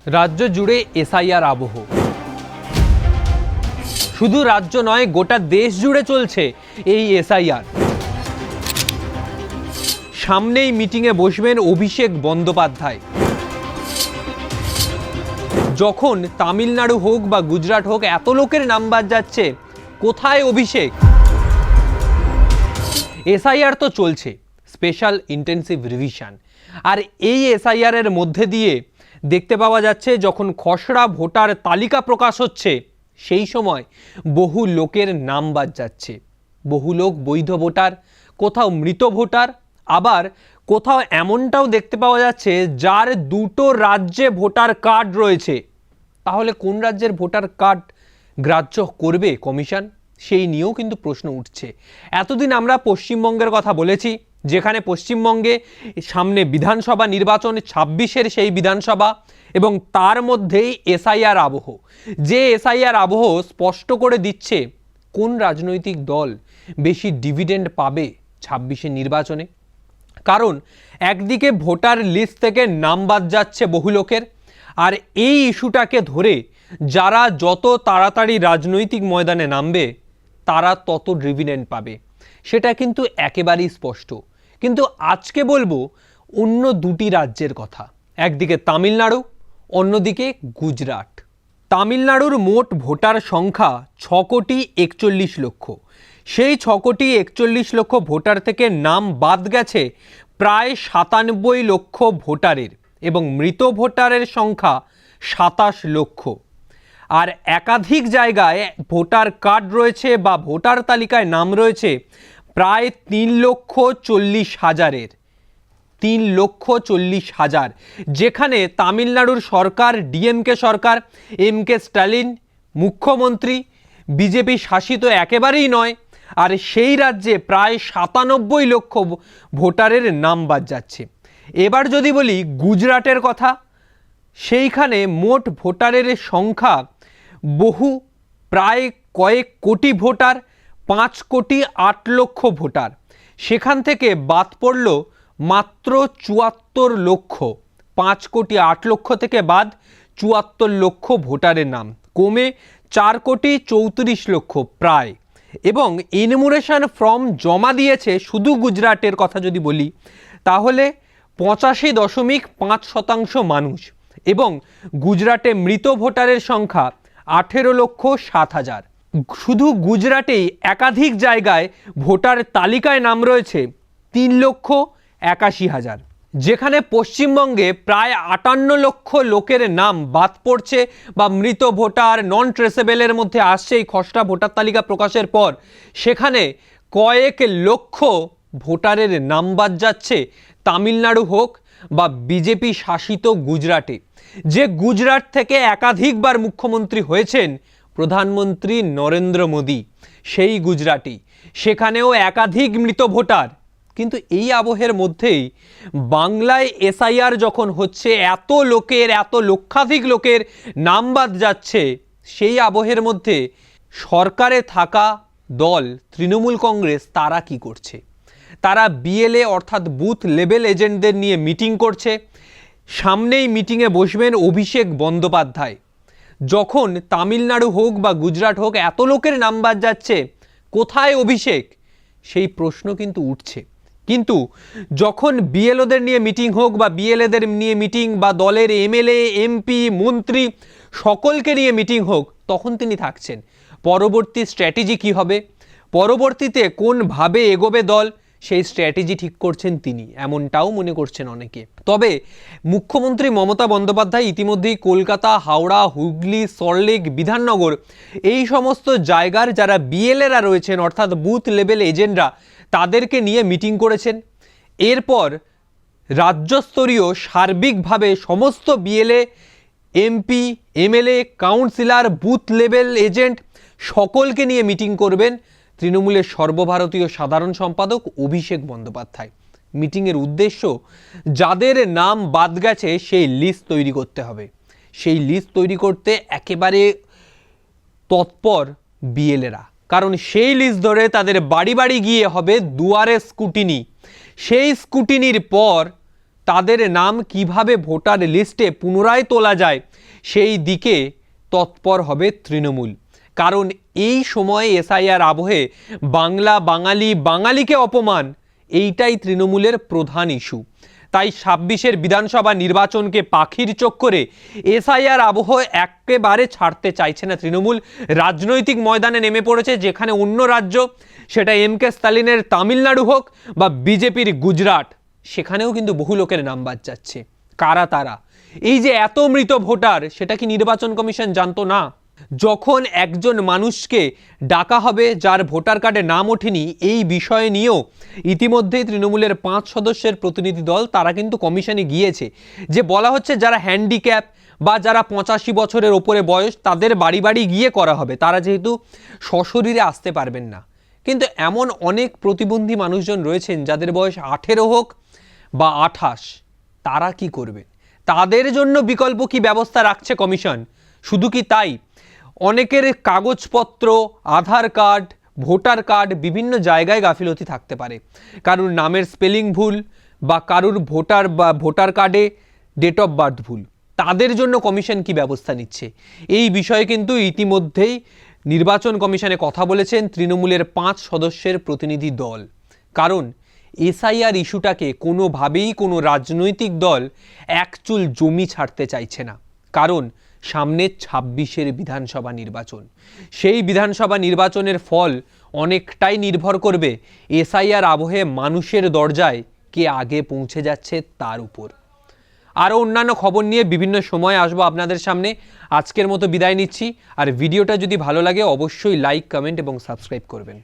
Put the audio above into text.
রাজ্য জুড়ে এসআইআর আবহ। শুধু রাজ্য নয়, গোটা দেশ জুড়ে চলছে এই এসআইআর। সামনেই মিটিংয়ে বসবেন অভিষেক বন্দ্যোপাধ্যায়। যখন তামিলনাড়ু হোক বা গুজরাট হোক, এত লোকের নাম বাদ যাচ্ছে, কোথায় অভিষেক? এসআইআর তো চলছে, স্পেশাল ইন্টেন্সিভ রিভিশন। আর এই এসআইআর এর মধ্যে দিয়ে দেখতে পাওয়া যাচ্ছে, যখন খসড়া ভোটার তালিকা প্রকাশ হচ্ছে, সেই সময় বহু লোকের নাম বাদ যাচ্ছে। বহু লোক বৈধ ভোটার, কোথাও মৃত ভোটার, আবার কোথাও এমনটাও দেখতে পাওয়া যাচ্ছে যার দুটো রাজ্যে ভোটার কার্ড রয়েছে। তাহলে কোন রাজ্যের ভোটার কার্ড গ্রাহ্য করবে কমিশন? সেই নিয়েও কিন্তু প্রশ্ন উঠছে। এতদিন আমরা পশ্চিমবঙ্গের কথা বলেছি, যেখানে পশ্চিমবঙ্গে সামনে বিধানসভা নির্বাচন, 26-এর সেই বিধানসভা, এবং তার মধ্যেই এসআইআর আবহ। যে এসআইআর আবহ স্পষ্ট করে দিচ্ছে কোন রাজনৈতিক দল বেশি ডিভিডেন্ড পাবে 26-এর নির্বাচনে। কারণ একদিকে ভোটার লিস্ট থেকে নাম বাদ যাচ্ছে বহু লোকের, আর এই ইস্যুটাকে ধরে যারা যত তাড়াতাড়ি রাজনৈতিক ময়দানে নামবে তারা তত ডিভিডেন্ড পাবে, সেটা কিন্তু একেবারেই স্পষ্ট। কিন্তু আজকে বলবো অন্য দুটি রাজ্যের কথা, একদিকে তামিলনাড়ু, অন্যদিকে গুজরাট। তামিলনাড়ুর মোট ভোটার সংখ্যা 6,41,00,000। সেই 6,41,00,000 ভোটার থেকে নাম বাদ গেছে প্রায় 97 লক্ষ ভোটারের, এবং মৃত ভোটারের সংখ্যা 27 লক্ষ। আর একাধিক জায়গায় ভোটার কার্ড রয়েছে বা ভোটার তালিকায় নাম রয়েছে প্রায় 3,40,000-এর। 3,40,000, যেখানে তামিলনাড়ুর সরকার, ডিএমকে সরকার, এমকে স্ট্যালিন মুখ্যমন্ত্রী, বিজেপি শাসিত একেবারেই নয়। আর সেই রাজ্যে প্রায় 97 লক্ষ ভোটারের নাম বাদ যাচ্ছে। এবার যদি বলি গুজরাটের কথা, সেইখানে মোট ভোটারের সংখ্যা বহু, প্রায় কয়েক কোটি ভোটার, 5,08,00,000 ভোটার। সেখান থেকে বাদ পড়ল মাত্র 74 লক্ষ। 5,08,00,000 থেকে বাদ 74 লক্ষ ভোটারের নাম, কমে 4,34,00,000 প্রায়। এবং ইনমুরেশন ফর্ম জমা দিয়েছে, শুধু গুজরাটের কথা যদি বলি তাহলে 85.5% মানুষ। এবং গুজরাটে মৃত ভোটারের সংখ্যা 18,07,000। শুধু গুজরাটেই একাধিক জায়গায় ভোটার তালিকায় নাম রয়েছে 3,81,000। যেখানে পশ্চিমবঙ্গে প্রায় 58 লক্ষ লোকের নাম বাদ পড়ছে বা মৃত ভোটার, নন ট্রেসেবলের মধ্যে আসছে এই খসড়া ভোটার তালিকা প্রকাশের পর, সেখানে কয়েক লক্ষ ভোটারের নাম বাদ যাচ্ছে তামিলনাড়ু হোক বা বিজেপি শাসিত গুজরাটে। যে গুজরাট থেকে একাধিকবার মুখ্যমন্ত্রী হয়েছেন প্রধানমন্ত্রী নরেন্দ্র মোদী, সেই গুজরাটেই, সেখানেও একাধিক মৃত ভোটার। কিন্তু এই আবহের মধ্যেই বাংলায় এসআইআর যখন হচ্ছে, এত লোকের, এত লক্ষাধিক লোকের নাম বাদ যাচ্ছে, সেই আবহের মধ্যে সরকারে থাকা দল তৃণমূল কংগ্রেস তারা কি করছে? তারা বিএলএ অর্থাৎ বুথ লেভেল এজেন্টদের নিয়ে মিটিং করছে। সামনেই মিটিংয়ে বসবেন অভিষেক বন্দ্যোপাধ্যায়। যখন তামিলনাড়ু হোক বা গুজরাট হোক, এত লোকের নাম বাদ যাচ্ছে, কোথায় অভিষেক? সেই প্রশ্ন কিন্তু উঠছে। কিন্তু যখন বিএলওদের নিয়ে মিটিং হোক বা বিএলএদের নিয়ে মিটিং, বা দলের এমএলএ, এমপি, মন্ত্রী সকলকে নিয়ে মিটিং হোক, তখন তিনি থাকছেন। পরবর্তী স্ট্র্যাটেজি কি হবে, পরবর্তীতে কোনভাবে এগোবে দল, সেই স্ট্র্যাটেজি ঠিক করছেন তিনি, এমনটাও মনে করছেন অনেকে। তবে মুখ্যমন্ত্রী মমতা বন্দ্যোপাধ্যায় ইতিমধ্যেই কলকাতা, হাওড়া, হুগলি, সল্টলেক, বিধাননগর এই সমস্ত জায়গার যারা বিএলএরা রয়েছেন অর্থাৎ বুথ লেভেল এজেন্টরা, তাদেরকে নিয়ে মিটিং করেছেন। এরপর রাজ্যস্তরীয় সার্বিকভাবে সমস্ত BLA, MP, MLA, councillor, booth level agent সকলকে নিয়ে মিটিং করবেন তৃণমূলের সর্বভারতীয় সাধারণ সম্পাদক অভিষেক বন্দ্যোপাধ্যায়। মিটিংয়ের উদ্দেশ্য, যাদের নাম বাদ গেছে সেই লিস্ট তৈরি করতে হবে। সেই লিস্ট তৈরি করতে একেবারে তৎপর বিএলএরা, কারণ সেই লিস্ট ধরে তাদের বাড়ি বাড়ি গিয়ে হবে দুয়ারে স্কুটিনি। সেই স্কুটিনির পর তাদের নাম কিভাবে ভোটার লিস্টে পুনরায় তোলা যায় সেই দিকে তৎপর হবে তৃণমূল। কারণ এই সময়ে এসআইআর আবহে বাংলা বাঙালি বাঙালিকে অপমান, এইটাই তৃণমূলের প্রধান ইস্যু। তাই 26-এর বিধানসভা নির্বাচনকে পাখির চোখ করে এসআইআর আবহ একেবারে ছাড়তে চাইছে না তৃণমূল। রাজনৈতিক ময়দানে নেমে পড়েছে, যেখানে অন্য রাজ্য, সেটা এমকে স্টালিনের তামিলনাড়ু হোক বা বিজেপির গুজরাট, সেখানেও কিন্তু বহু লোকের নাম বাদ যাচ্ছে। কারা তারা? এই যে এত মৃত ভোটার, সেটা কি নির্বাচন কমিশন জানতো না? যখন একজন মানুষকে ডাকা হবে যার ভোটার কার্ডে নাম ওঠেনি, এই বিষয়ে নিয়েও ইতিমধ্যেই তৃণমূলের 5 সদস্যের প্রতিনিধি দল তারা কিন্তু কমিশনে গিয়েছে। যে বলা হচ্ছে যারা হ্যান্ডিক্যাপ বা যারা 85 বছরের ওপরে বয়স, তাদের বাড়ি বাড়ি গিয়ে করা হবে, তারা যেহেতু সশরীরে আসতে পারবেন না। কিন্তু এমন অনেক প্রতিবন্ধী মানুষজন রয়েছেন যাদের বয়স 18 হোক বা 28, তারা কি করবেন? তাদের জন্য বিকল্প কি ব্যবস্থা রাখছে কমিশন? শুধু কি তাই, অনেকের কাগজপত্র, আধার কার্ড, ভোটার কার্ড বিভিন্ন জায়গায় গাফিলতি থাকতে পারে। কারুর নামের স্পেলিং ভুল বা কারুর ভোটার কার্ডে ডেট অফ বার্থ ভুল। তাদের জন্য কমিশন কি ব্যবস্থা নিচ্ছে? এই বিষয়ে কিন্তু ইতিমধ্যেই নির্বাচন কমিশনে কথা বলেছেন তৃণমূলের 5 সদস্যের প্রতিনিধি দল। কারণ এসআইআর ইস্যুটাকে কোনোভাবেই কোনো রাজনৈতিক দল একচুল জমি ছাড়তে চাইছে না। কারণ সামনে 26-এর বিধানসভা নির্বাচন। সেই বিধানসভা নির্বাচনের ফল অনেকটাই নির্ভর করবে এসআইআর আবহে মানুষের দরজায় কে আগে পৌঁছে যাচ্ছে তার উপর। আরও অন্যান্য খবর নিয়ে বিভিন্ন সময় আসবো আপনাদের সামনে। আজকের মতো বিদায় নিচ্ছি। আর ভিডিওটা যদি ভালো লাগে অবশ্যই লাইক, কমেন্ট এবং সাবস্ক্রাইব করবেন।